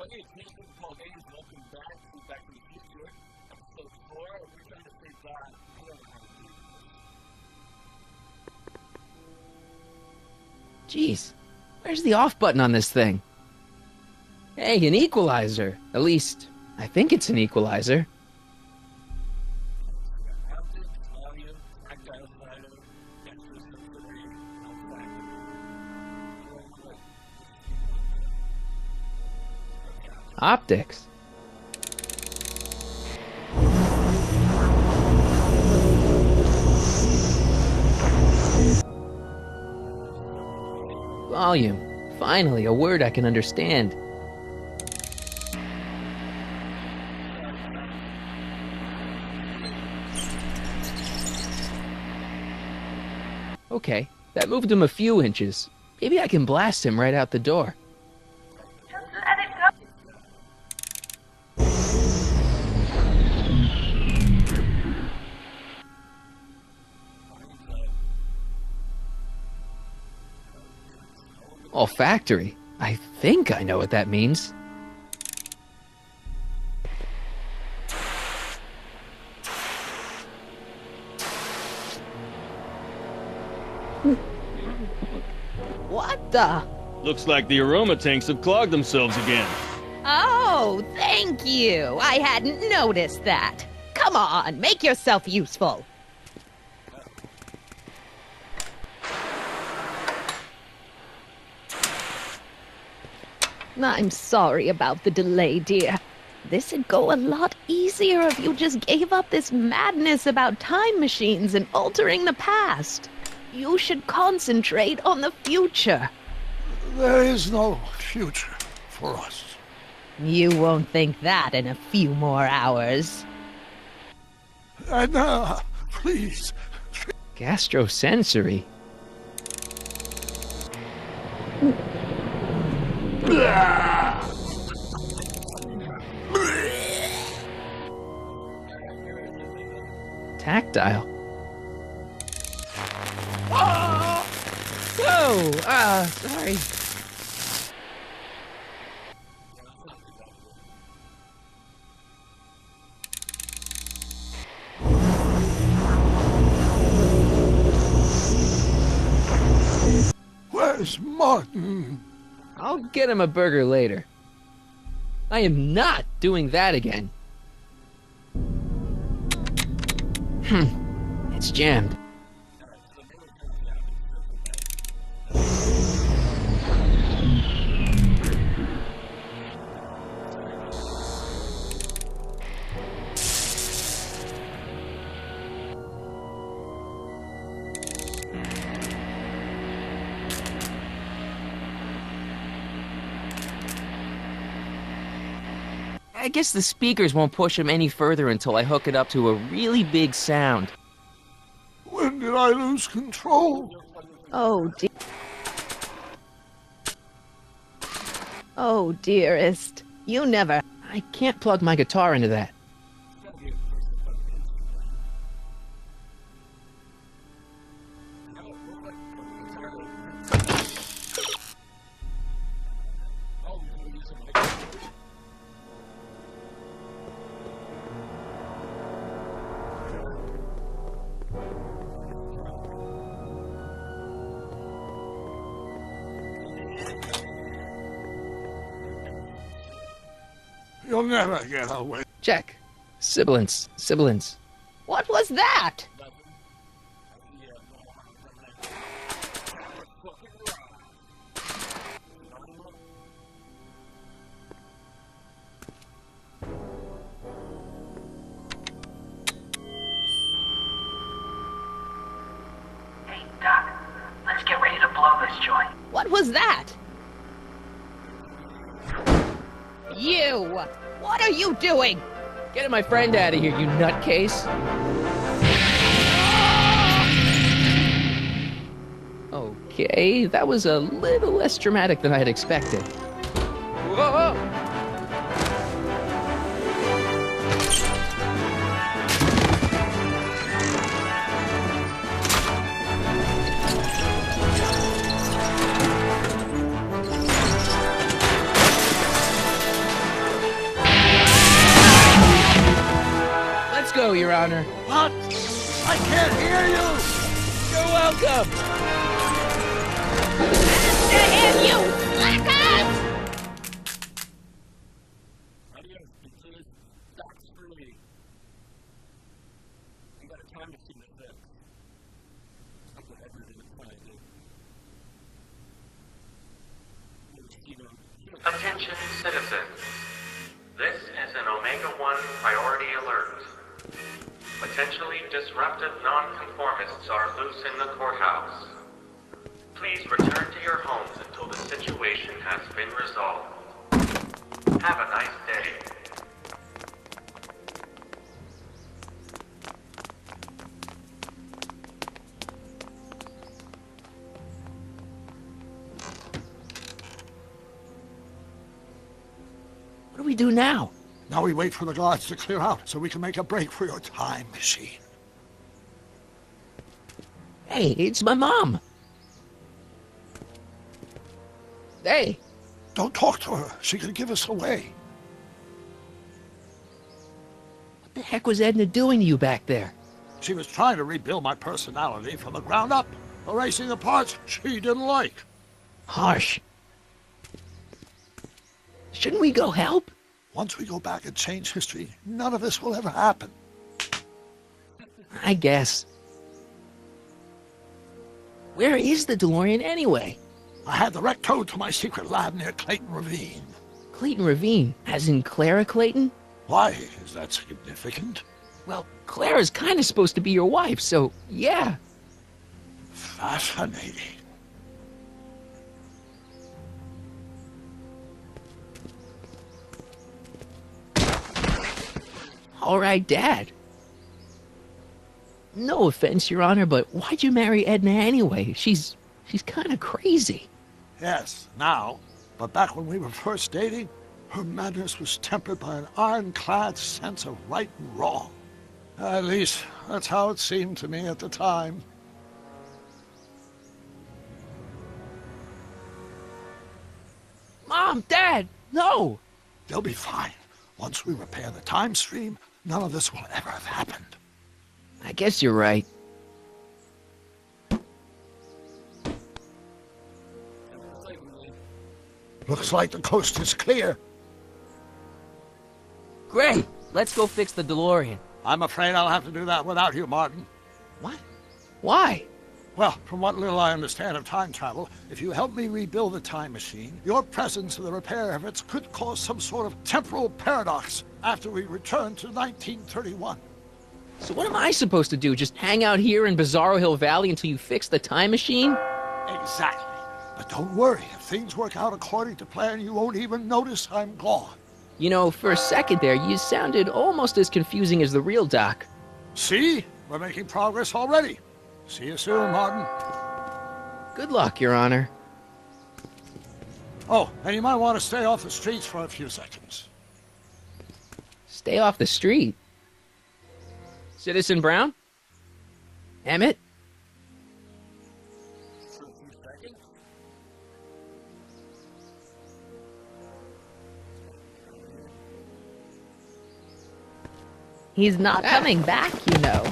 Hey, Telltale Games, welcome back to the Future. Episode 4, we're trying to figure out Jeez, where's the off button on this thing? Hey, an equalizer. At least, I think it's an equalizer. Optics. Volume. Finally, a word I can understand. Okay, that moved him a few inches. Maybe I can blast him right out the door. Olfactory? I think I know what that means. What the? Looks like the aroma tanks have clogged themselves again. Oh, thank you. I hadn't noticed that. Come on, make yourself useful. I'm sorry about the delay, dear. This'd go a lot easier if you just gave up this madness about time machines and altering the past. You should concentrate on the future. There is no future for us. You won't think that in a few more hours. Anna, please. Gastrosensory. Tactile. Oh, sorry. Where's Martin? I'll get him a burger later. I am not doing that again. It's jammed. I guess the speakers won't push him any further until I hook it up to a really big sound. When did I lose control? Oh, dear. Oh, dearest. You never... I can't plug my guitar into that. You'll never get away. Check. Sibilance. Sibilance. What was that? Hey, Doc, let's get ready to blow this joint. What was that? You! What are you doing? Get my friend out of here, you nutcase. Okay, that was a little less dramatic than I had expected. Whoa! Your Honor. What? I can't hear you! You're welcome! To him, you slackers! Adios, pieces. That's for me. You got a time machine at this. That's what everything is trying to do. Attention citizens. This is an Omega-1 priority alert. Potentially disruptive nonconformists are loose in the courthouse. Please return to your homes until the situation has been resolved. Have a nice day. What do we do now? Now we wait for the guards to clear out so we can make a break for your time machine. Hey, it's my mom. Hey, Don't talk to her. She could give us away. what the heck was Edna doing to you back there? She was trying to rebuild my personality from the ground up, erasing the parts she didn't like. Harsh. Shouldn't we go help? Once we go back and change history, none of this will ever happen. I guess. Where is the DeLorean anyway? I had the wreck towed to my secret lab near Clayton Ravine. Clayton Ravine, as in Clara Clayton? Why is that significant? Well, Clara's kind of supposed to be your wife, so yeah. Fascinating. All right, Dad. No offense, Your Honor, but why'd you marry Edna anyway? She's kind of crazy. Yes, now. But back when we were first dating, her madness was tempered by an ironclad sense of right and wrong. At least, that's how it seemed to me at the time. Mom, Dad, no! They'll be fine. Once we repair the time stream, none of this will ever have happened. I guess you're right. Looks like the coast is clear. Great! Let's go fix the DeLorean. I'm afraid I'll have to do that without you, Martin. What? Why? Well, from what little I understand of time travel, if you help me rebuild the time machine, your presence in the repair efforts could cause some sort of temporal paradox after we return to 1931. So what am I supposed to do? Just hang out here in Bizarro Hill Valley until you fix the time machine? Exactly. But don't worry, if things work out according to plan, you won't even notice I'm gone. You know, for a second there, you sounded almost as confusing as the real Doc. See? We're making progress already. See you soon, Martin. Good luck, Your Honor. Oh, and you might want to stay off the streets for a few seconds. Stay off the street. Citizen Brown? Emmett? He's not coming back, you know.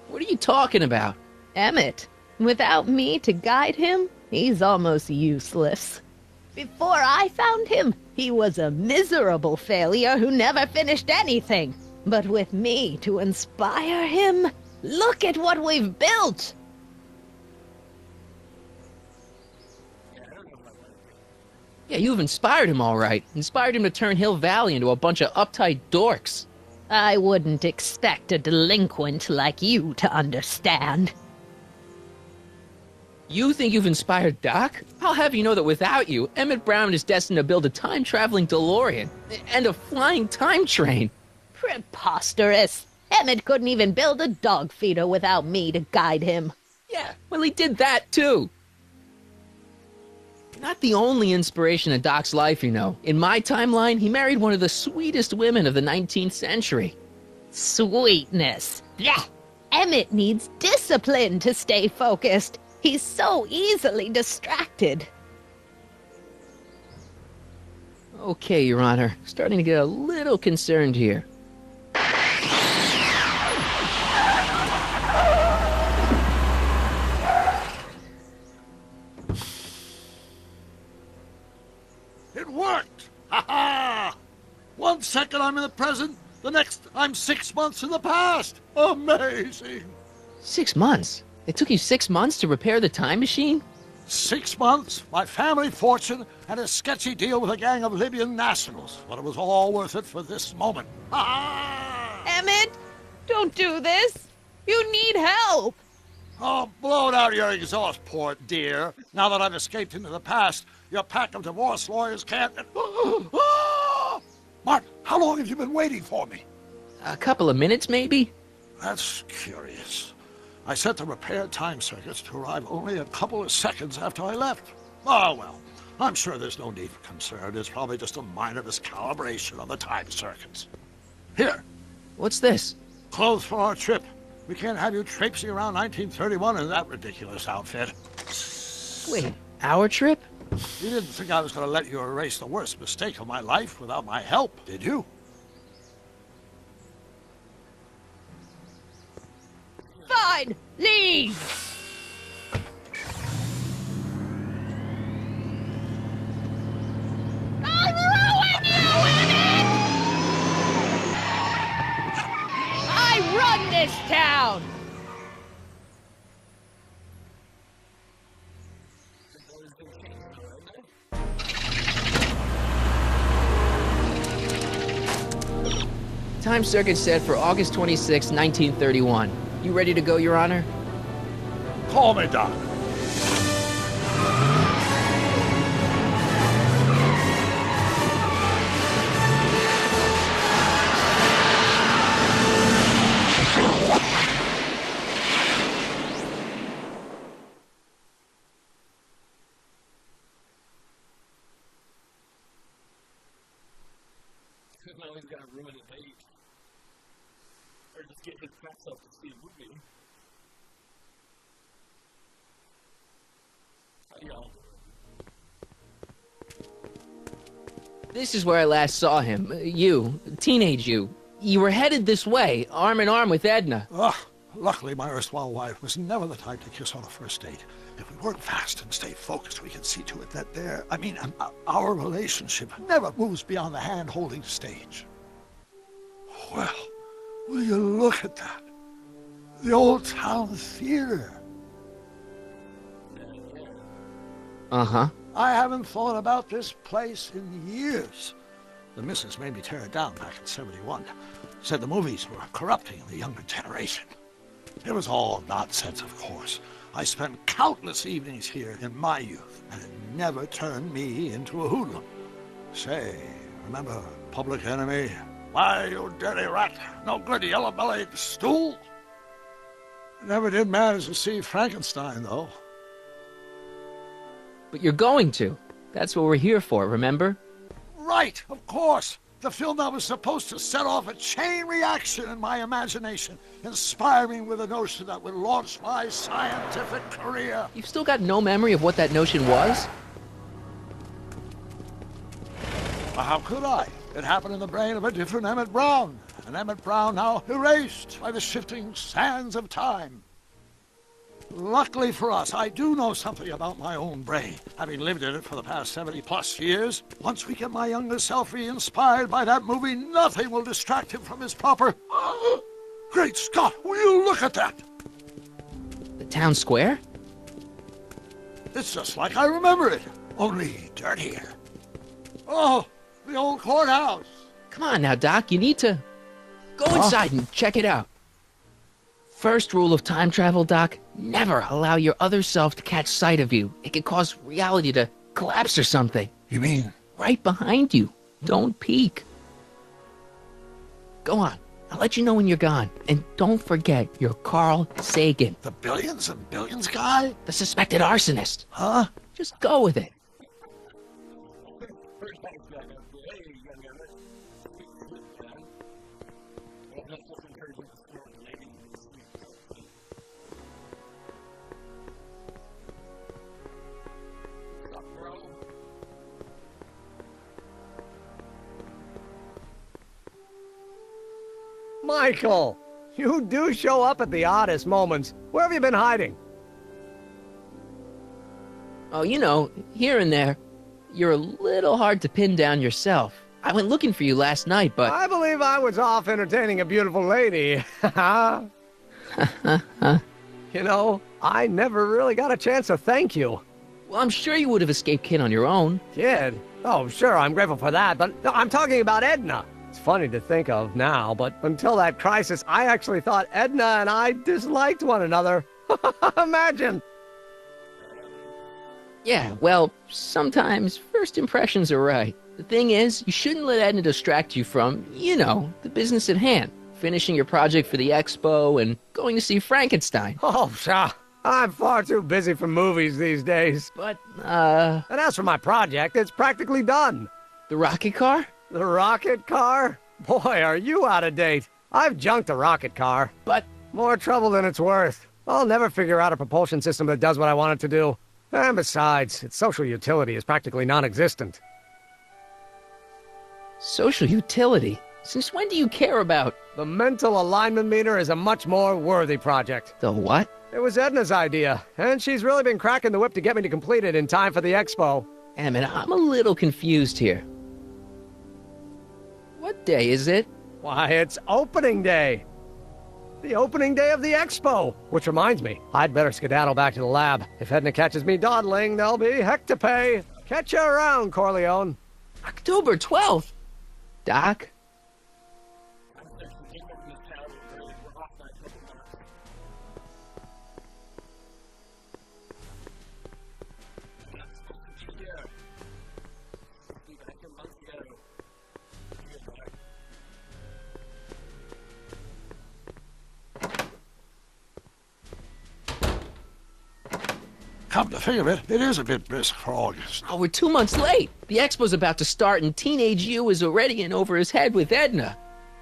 What are you talking about? Emmett, without me to guide him, he's almost useless. Before I found him, he was a miserable failure who never finished anything. But with me to inspire him, look at what we've built! Yeah, you've inspired him all right. Inspired him to turn Hill Valley into a bunch of uptight dorks. I wouldn't expect a delinquent like you to understand. You think you've inspired Doc? I'll have you know that without you, Emmett Brown is destined to build a time-traveling DeLorean and a flying time train. Preposterous! Emmett couldn't even build a dog feeder without me to guide him. Yeah, well, he did that too. You're not the only inspiration in Doc's life, you know. In my timeline, he married one of the sweetest women of the 19th century. Sweetness. Yeah. Emmett needs discipline to stay focused. He's so easily distracted. Okay, Your Honor. Starting to get a little concerned here. It worked! Ha ha! 1 second I'm in the present, the next I'm 6 months in the past. Amazing! 6 months? It took you 6 months to repair the time machine? 6 months, my family fortune, and a sketchy deal with a gang of Libyan nationals. But it was all worth it for this moment. Ha ha! Emmett, don't do this. You need help. Oh, blow out your exhaust port, dear. Now that I've escaped into the past, your pack of divorce lawyers can't... Mart, how long have you been waiting for me? A couple of minutes, maybe? That's curious. I set the repaired time circuits to arrive only a couple of seconds after I left. Oh, well, I'm sure there's no need for concern. It's probably just a minor miscalibration of the time circuits. Here, What's this? clothes for our trip. We can't have you traipsing around 1931 in that ridiculous outfit. Wait, our trip? You didn't think I was going to let you erase the worst mistake of my life without my help, did you? Fine, leave. I'll ruin you, Emmett! I run this town. Time circuit set for August 26, 1931. You ready to go, Your Honor? Call me, Doc. Now he's got to ruin a date. Or just get his facts up to see a movie. How y'all doing? This is where I last saw him. You, teenage you. You were headed this way, arm in arm with Edna. Luckily, my erstwhile wife was never the type to kiss on a first date. If we work fast and stay focused, we can see to it that our relationship never moves beyond the hand-holding stage. Well, will you look at that? The old town theater. Uh-huh. I haven't thought about this place in years. The missus made me tear it down back in '71. Said the movies were corrupting the younger generation. It was all nonsense, of course. I spent countless evenings here in my youth, and it never turned me into a hoodlum. Say, remember Public Enemy? Why, you dirty rat, no good yellow-bellied stool? Never did manage to see Frankenstein, though. But you're going to. That's what we're here for, remember? Right, of course. The film that was supposed to set off a chain reaction in my imagination, inspiring with a notion that would launch my scientific career. You've still got no memory of what that notion was? Well, how could I? It happened in the brain of a different Emmett Brown, an Emmett Brown now erased by the shifting sands of time. Luckily for us, I do know something about my own brain, having lived in it for the past 70-plus years. Once we get my younger self re-inspired by that movie, nothing will distract him from his proper... Great Scott, will you look at that? The town square? It's just like I remember it, only dirtier. Oh, the old courthouse. Come on now, Doc, you need to... Go inside and check it out. First rule of time travel, Doc, never allow your other self to catch sight of you. It can cause reality to collapse or something. You mean? Right behind you. Don't peek. Go on. I'll let you know when you're gone. And don't forget, you're Carl Sagan. The billions and billions guy? The suspected arsonist. Huh? Just go with it. Michael, you do show up at the oddest moments. Where have you been hiding? Oh, you know, here and there. you're a little hard to pin down yourself. I went looking for you last night, but... I believe I was off entertaining a beautiful lady. You know, I never really got a chance to thank you. Well, I'm sure you would have escaped Kid on your own. Kid? Oh, sure, I'm grateful for that, but no, I'm talking about Edna. It's funny to think of now, but until that crisis, I actually thought Edna and I disliked one another. Imagine! Yeah, well, sometimes first impressions are right. The thing is, you shouldn't let Edna distract you from, the business at hand. Finishing your project for the expo and going to see Frankenstein. Oh, pshaw. I'm far too busy for movies these days. But, And as for my project, it's practically done. the rocket car? The rocket car? Boy, are you out of date. I've junked a rocket car. But, More trouble than it's worth. I'll never figure out a propulsion system that does what I want it to do. And besides, its social utility is practically non-existent. social utility? Since when do you care about... The mental alignment meter is a much more worthy project. The what? It was Edna's idea, and she's really been cracking the whip to get me to complete it in time for the expo. Emmett, I'm a little confused here. What day is it? Why, it's opening day. The opening day of the expo. Which reminds me, I'd better skedaddle back to the lab. If Edna catches me dawdling, there'll be heck to pay. Catch you around, Corleone. October 12th. Doc? Come to think of it, it is a bit brisk for August. Oh, we're 2 months late. The expo's about to start and teenage you is already in over his head with Edna.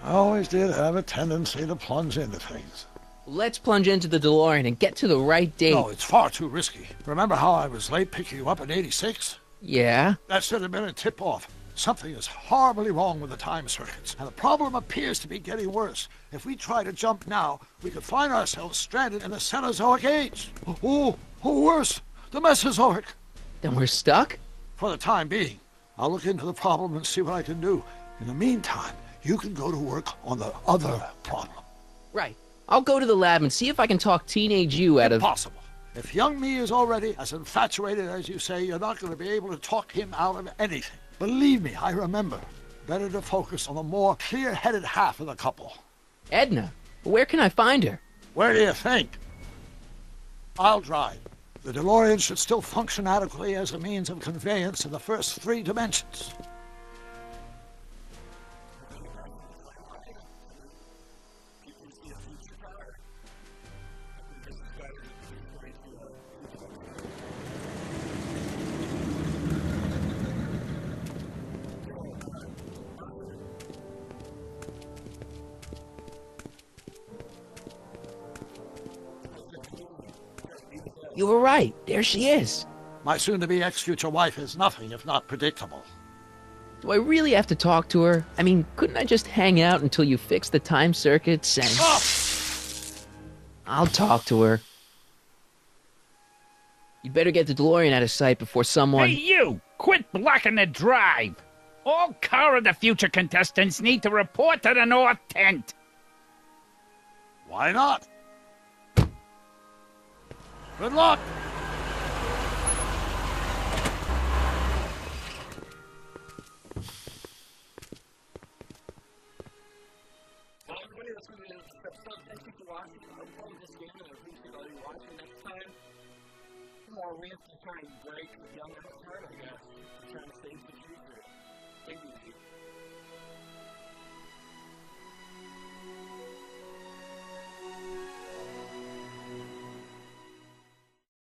I always did have a tendency to plunge into things. Let's plunge into the DeLorean and get to the right date. No, it's far too risky. Remember how I was late picking you up in '86? Yeah? That should have been a tip-off. Something is horribly wrong with the time circuits, and the problem appears to be getting worse. If we try to jump now, we could find ourselves stranded in the Cenozoic age. Or worse, the Mesozoic. Then we're stuck? For the time being, I'll look into the problem and see what I can do. In the meantime, you can go to work on the other problem. Right. I'll go to the lab and see if I can talk teenage you out of... Impossible. If young me is already as infatuated as you say, you're not going to be able to talk him out of anything. Believe me, I remember. Better to focus on the more clear-headed half of the couple. Edna? Where can I find her? Where do you think? I'll drive. The DeLorean should still function adequately as a means of conveyance in the first 3 dimensions. You were right. There she is. My soon-to-be ex-future wife is nothing if not predictable. Do I really have to talk to her? I mean, couldn't I just hang out until you fix the time circuits and... Oh! I'll talk to her. You'd better get the DeLorean out of sight before someone... Hey, you! Quit blocking the drive! All Car of the Future contestants need to report to the North Tent. Why not? Good luck! Well, everybody, that's going to be this episode. Thank you for watching. I hope this game, and I appreciate all you watching. Next time, some more real turning break with young Emmett, I guess. Trying